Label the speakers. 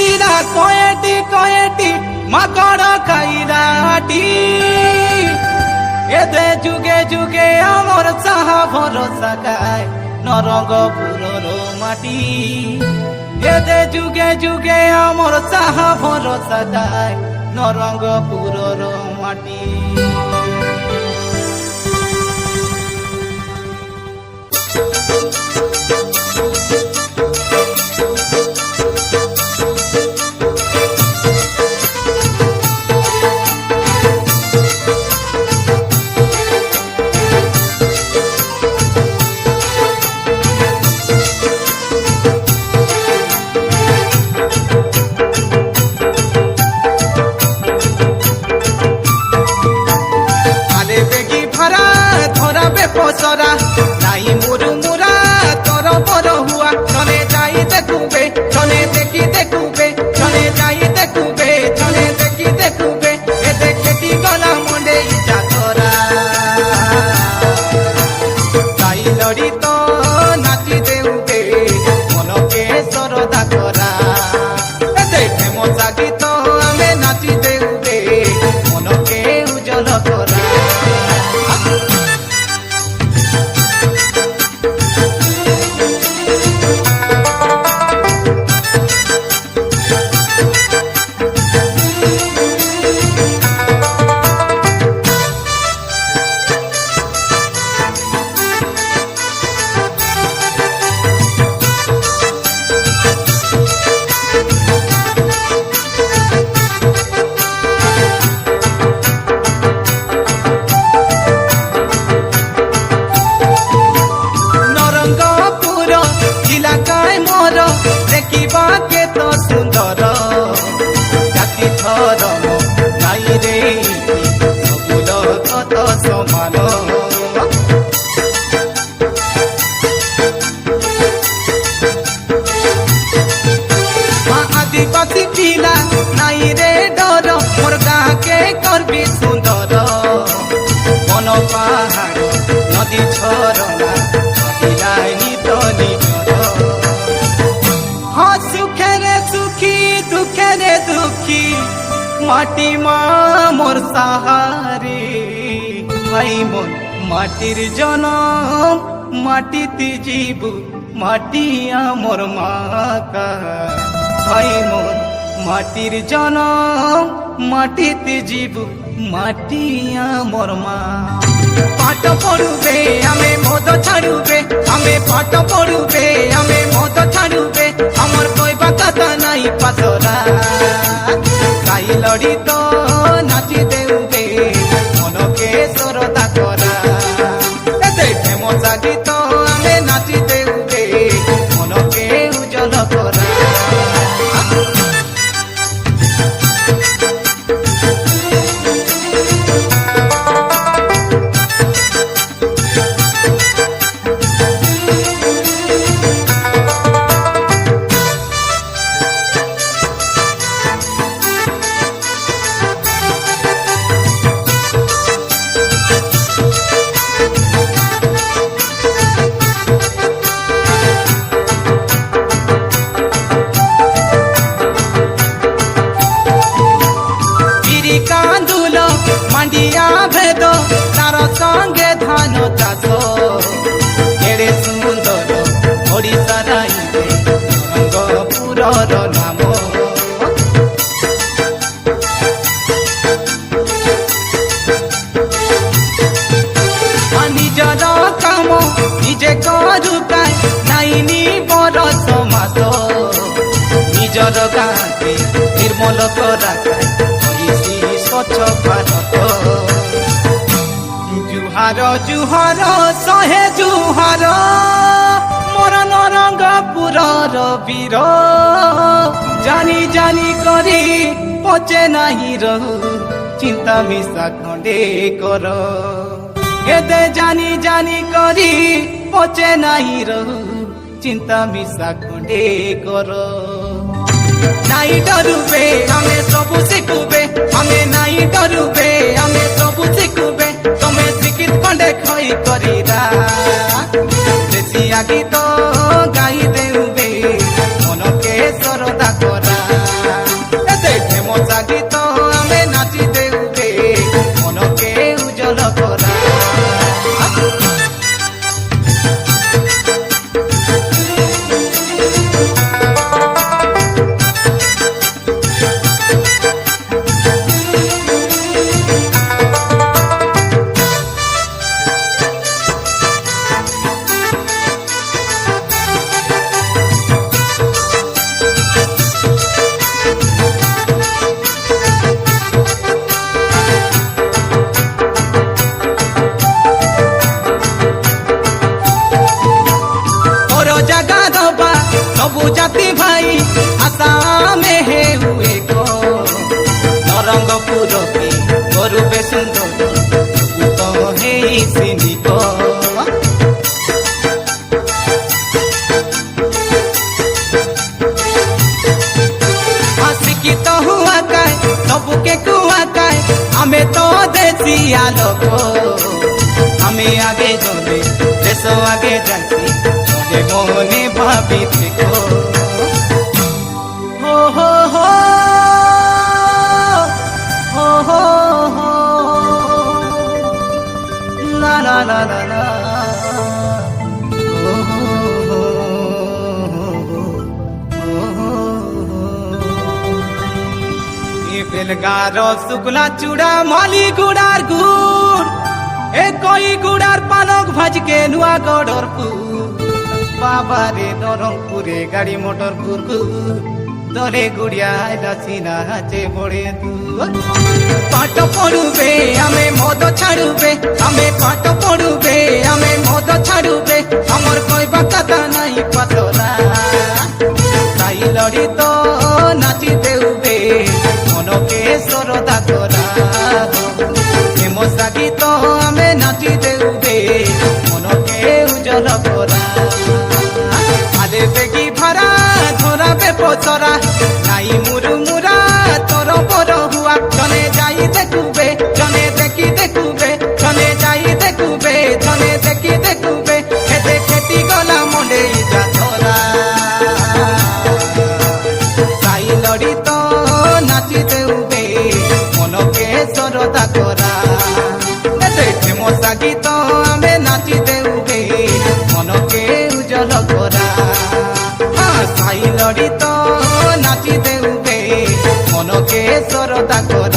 Speaker 1: ଆସିଲା କଏଟି କଏଟି ମାକଡ଼ ଖାଇଲାଟି এদে যুগে যুগে আমার চাহা ভরসা গায় নরঙ্গপুরর মাটি এদে যুগে যুগে আমার চাহা ভরসা গায় নরঙ্গপুরর মাটি পসরা নাই মুরু মুরা তর বর হুয়া চলে যাই দেখুবে চলে দেখি দেখুবে চলে যাই দেখুবে চলে দেখি দেখুবে এ দেখেটি গলা মনে ইচ্ছা করা তাই লড়ি তো নাচি দেউবে মনকে সরদা করা এ দেখে মজা গীত আমি নাচি দেউবে মনকে উজ্জ্বল করা দেখিবাকে তো সুন্দর জাতি ধরম নাই রে ফুল কত সমান আদিবাসী পিলা নাই রে ডর মোর গাঁকে করবি সুন্দর বন পাহাড় নদী ঝরনা পিলাই নিত নিজর সুখেরে সুখী দুঃখেরে দুঃখী মাটি মা মোর সাহারে ভাই মন মাটির জনম মাটিতে জীব মাটি আমার মাকা ভাই মন মাটির জনম মাটিতে জীব মাটি আমার মা পাঠ পড়ুবে আমি মদ ছাড়ুবে আমি পাঠ পড়ুবে আমি মদ ছাড়ুবে আমার কইবা কথা নাই পাতরা গাই লড়ি তো নাচি দেউবে মনকে সরদা করা দেখে মজা গীত আমি নাচি দেউবে মনকে উজ্জ্বল করা কান্দুল মান্ডিয়া ভেদ তার সঙ্গে ধান চাষ এড়ে সুন্দর ওড়িশা রাইবে রঙ্গপুরর নাম নিজর কাম নিজে করুকায় নাইনি বরষ মাস নিজর গাঁকে নির্মল করাকায় স্বচ্ছ ভারত জুহার জুহার শহে জুহার মোর নরঙ্গপুরর বীর জানি জানি করি পচে নাহি রহু চিন্তা মিশা খণ্ডে কর এতে জানি জানি করি পচে নাহি রহু চিন্তা মিশা খণ্ডে কর নাই ডরুবে আমি সবু শিখুবে আমি নাই ডরুবে আমি সবু শিখুবে তুমি শিক্ষিত খণ্ডে খই করিরা দেশিয়া গীত গাই দেউবে মনকে সরদা করা भाई आशा में हे हुए को नरंगपुर के गरुबे सुंदर तो हे सिंधी को शिक्षित हुआ काय सबके कुआ काय हमें तो देसिया लोग हमें आगे जोड़े देश आगे जाती जोड़े मोने भाभी देखो हो हो हो हो हो हो ला ला ला ला ला हो हो हो ये बेलगारो शुक्ला चूड़ा माली गुड़ार गुड़ ए कोई गुड़ार पानक भाज के नुआ गडरपुर बाबा रे नरंगपुरे गाड़ी मोटर गुरगु दरे गुड़िया लसीना हाचे बड़े तू पाठ पढ़ुबे हमें मद छाड़ुबे हमें पाठ पढ़ुबे हमें मद छाड़ुबे हमर कोई बाकता नहीं पतला ताई लड़ी तो नाची देउबे मन के सरदा करा हेमसा गीत हमें नाची देउबे मन के उजल करा आले बेगी भरा धरा बे पचरा नाई मुरु मुरा तोर पर हुआ जने जाई देखुबे जने देखी देखुबे जने जाई देखुबे जने देखी देखुबे एते खेती गला मंडे जा धरा साई लड़ी तो नाची देउबे मन के सरदा करा एते मशा गीत हमें नाची देउबे मन के उजल करा साई लड़ी तो नाची देउबे मन के सरदा करा।